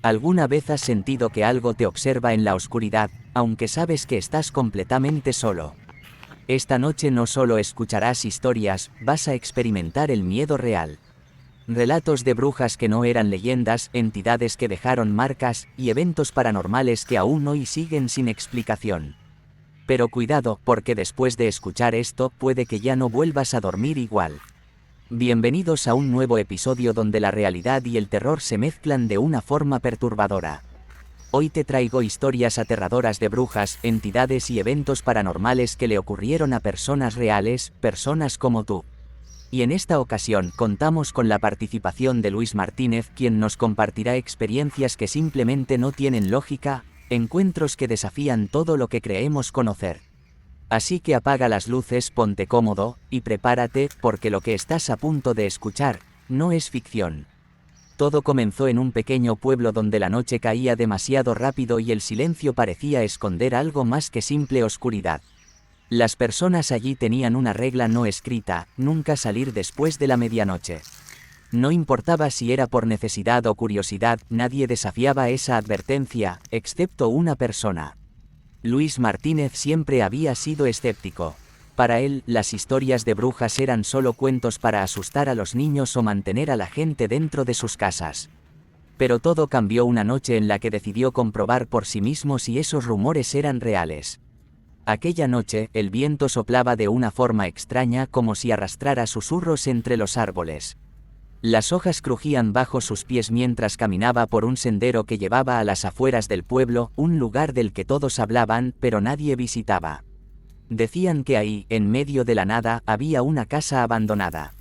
¿Alguna vez has sentido que algo te observa en la oscuridad, aunque sabes que estás completamente solo? Esta noche no solo escucharás historias, vas a experimentar el miedo real. Relatos de brujas que no eran leyendas, entidades que dejaron marcas, y eventos paranormales que aún hoy siguen sin explicación. Pero cuidado, porque después de escuchar esto, puede que ya no vuelvas a dormir igual. Bienvenidos a un nuevo episodio donde la realidad y el terror se mezclan de una forma perturbadora. Hoy te traigo historias aterradoras de brujas, entidades y eventos paranormales que le ocurrieron a personas reales, personas como tú. Y en esta ocasión contamos con la participación de Luis Martínez, quien nos compartirá experiencias que simplemente no tienen lógica, encuentros que desafían todo lo que creemos conocer. Así que apaga las luces, ponte cómodo, y prepárate, porque lo que estás a punto de escuchar, no es ficción. Todo comenzó en un pequeño pueblo donde la noche caía demasiado rápido y el silencio parecía esconder algo más que simple oscuridad. Las personas allí tenían una regla no escrita: nunca salir después de la medianoche. No importaba si era por necesidad o curiosidad, nadie desafiaba esa advertencia, excepto una persona. Luis Martínez siempre había sido escéptico. Para él, las historias de brujas eran solo cuentos para asustar a los niños o mantener a la gente dentro de sus casas. Pero todo cambió una noche en la que decidió comprobar por sí mismo si esos rumores eran reales. Aquella noche, el viento soplaba de una forma extraña, como si arrastrara susurros entre los árboles. Las hojas crujían bajo sus pies mientras caminaba por un sendero que llevaba a las afueras del pueblo, un lugar del que todos hablaban, pero nadie visitaba. Decían que ahí, en medio de la nada, había una casa abandonada.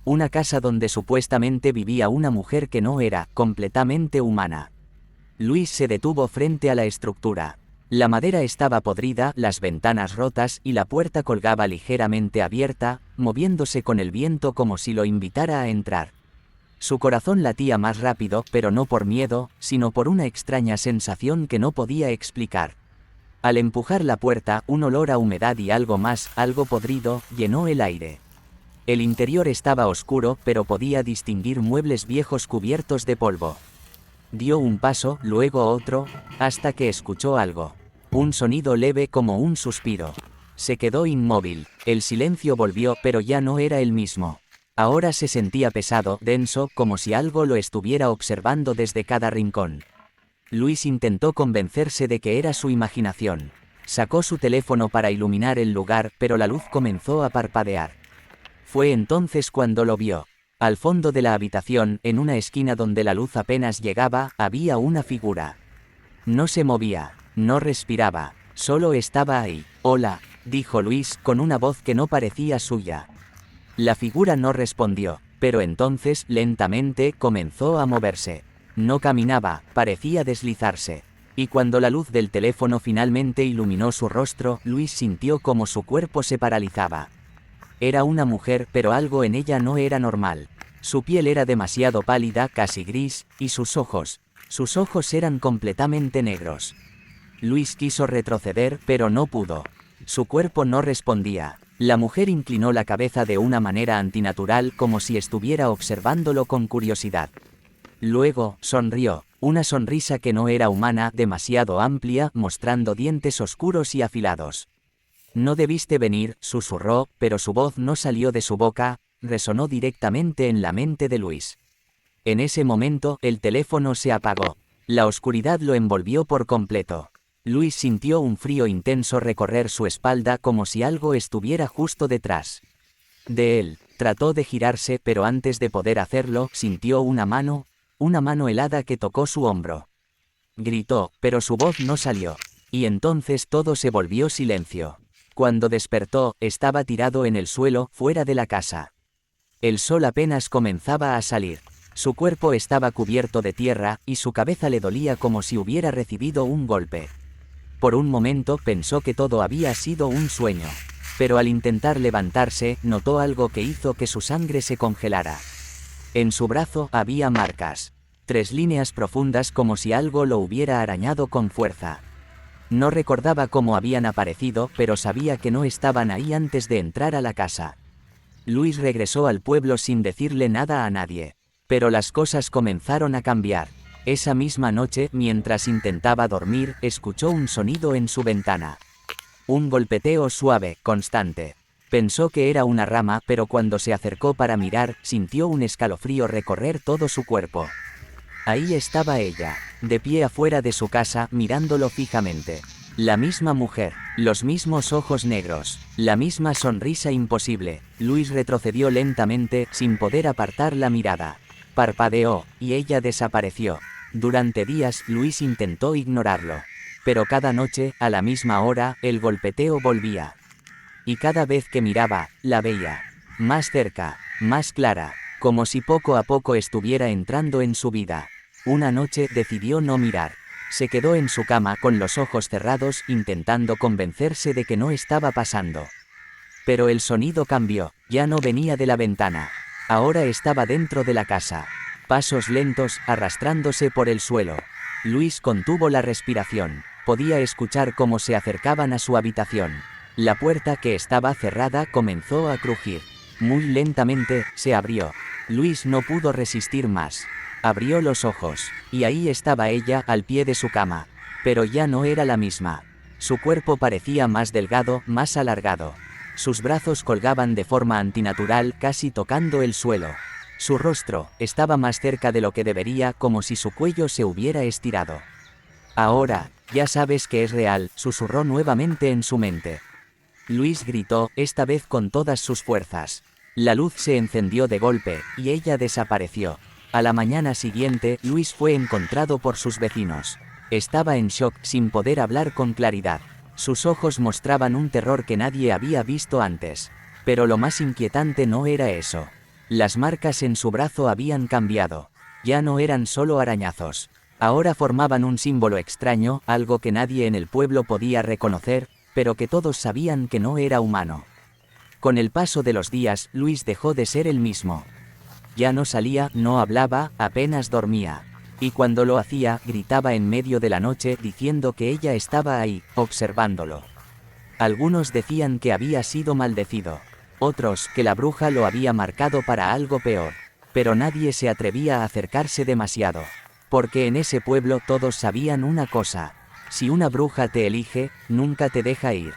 Una casa donde supuestamente vivía una mujer que no era completamente humana. Luis se detuvo frente a la estructura. La madera estaba podrida, las ventanas rotas y la puerta colgaba ligeramente abierta, moviéndose con el viento como si lo invitara a entrar. Su corazón latía más rápido, pero no por miedo, sino por una extraña sensación que no podía explicar. Al empujar la puerta, un olor a humedad y algo más, algo podrido, llenó el aire. El interior estaba oscuro, pero podía distinguir muebles viejos cubiertos de polvo. Dio un paso, luego otro, hasta que escuchó algo. Un sonido leve como un suspiro. Se quedó inmóvil. El silencio volvió, pero ya no era el mismo. Ahora se sentía pesado, denso, como si algo lo estuviera observando desde cada rincón. Luis intentó convencerse de que era su imaginación. Sacó su teléfono para iluminar el lugar, pero la luz comenzó a parpadear. Fue entonces cuando lo vio. Al fondo de la habitación, en una esquina donde la luz apenas llegaba, había una figura. No se movía, no respiraba, solo estaba ahí. «Hola», dijo Luis, con una voz que no parecía suya. La figura no respondió, pero entonces, lentamente, comenzó a moverse. No caminaba, parecía deslizarse. Y cuando la luz del teléfono finalmente iluminó su rostro, Luis sintió como su cuerpo se paralizaba. Era una mujer, pero algo en ella no era normal. Su piel era demasiado pálida, casi gris, y sus ojos eran completamente negros. Luis quiso retroceder, pero no pudo. Su cuerpo no respondía. La mujer inclinó la cabeza de una manera antinatural, como si estuviera observándolo con curiosidad. Luego, sonrió, una sonrisa que no era humana, demasiado amplia, mostrando dientes oscuros y afilados. «No debiste venir», susurró, pero su voz no salió de su boca, resonó directamente en la mente de Luis. En ese momento, el teléfono se apagó. La oscuridad lo envolvió por completo. Luis sintió un frío intenso recorrer su espalda, como si algo estuviera justo detrás de él. Trató de girarse, pero antes de poder hacerlo, sintió una mano helada que tocó su hombro. Gritó, pero su voz no salió. Y entonces todo se volvió silencio. Cuando despertó, estaba tirado en el suelo, fuera de la casa. El sol apenas comenzaba a salir. Su cuerpo estaba cubierto de tierra, y su cabeza le dolía como si hubiera recibido un golpe. Por un momento pensó que todo había sido un sueño. Pero al intentar levantarse, notó algo que hizo que su sangre se congelara. En su brazo había marcas. 3 líneas profundas, como si algo lo hubiera arañado con fuerza. No recordaba cómo habían aparecido, pero sabía que no estaban ahí antes de entrar a la casa. Luis regresó al pueblo sin decirle nada a nadie. Pero las cosas comenzaron a cambiar. Esa misma noche, mientras intentaba dormir, escuchó un sonido en su ventana. Un golpeteo suave, constante. Pensó que era una rama, pero cuando se acercó para mirar, sintió un escalofrío recorrer todo su cuerpo. Ahí estaba ella, de pie afuera de su casa, mirándolo fijamente. La misma mujer, los mismos ojos negros, la misma sonrisa imposible. Luis retrocedió lentamente, sin poder apartar la mirada. Parpadeó, y ella desapareció. Durante días, Luis intentó ignorarlo. Pero cada noche, a la misma hora, el golpeteo volvía. Y cada vez que miraba, la veía. Más cerca, más clara, como si poco a poco estuviera entrando en su vida. Una noche decidió no mirar. Se quedó en su cama con los ojos cerrados, intentando convencerse de que no estaba pasando. Pero el sonido cambió, ya no venía de la ventana. Ahora estaba dentro de la casa. Pasos lentos, arrastrándose por el suelo. Luis contuvo la respiración. Podía escuchar cómo se acercaban a su habitación. La puerta, que estaba cerrada, comenzó a crujir. Muy lentamente, se abrió. Luis no pudo resistir más. Abrió los ojos, y ahí estaba ella, al pie de su cama. Pero ya no era la misma. Su cuerpo parecía más delgado, más alargado. Sus brazos colgaban de forma antinatural, casi tocando el suelo. Su rostro estaba más cerca de lo que debería, como si su cuello se hubiera estirado. Ahora, ya sabes que es real, susurró nuevamente en su mente. Luis gritó, esta vez con todas sus fuerzas. La luz se encendió de golpe, y ella desapareció. A la mañana siguiente, Luis fue encontrado por sus vecinos. Estaba en shock, sin poder hablar con claridad. Sus ojos mostraban un terror que nadie había visto antes. Pero lo más inquietante no era eso. Las marcas en su brazo habían cambiado. Ya no eran solo arañazos. Ahora formaban un símbolo extraño, algo que nadie en el pueblo podía reconocer, pero que todos sabían que no era humano. Con el paso de los días, Luis dejó de ser el mismo. Ya no salía, no hablaba, apenas dormía. Y cuando lo hacía, gritaba en medio de la noche diciendo que ella estaba ahí, observándolo. Algunos decían que había sido maldecido. Otros, que la bruja lo había marcado para algo peor. Pero nadie se atrevía a acercarse demasiado. Porque en ese pueblo todos sabían una cosa. Si una bruja te elige, nunca te deja ir.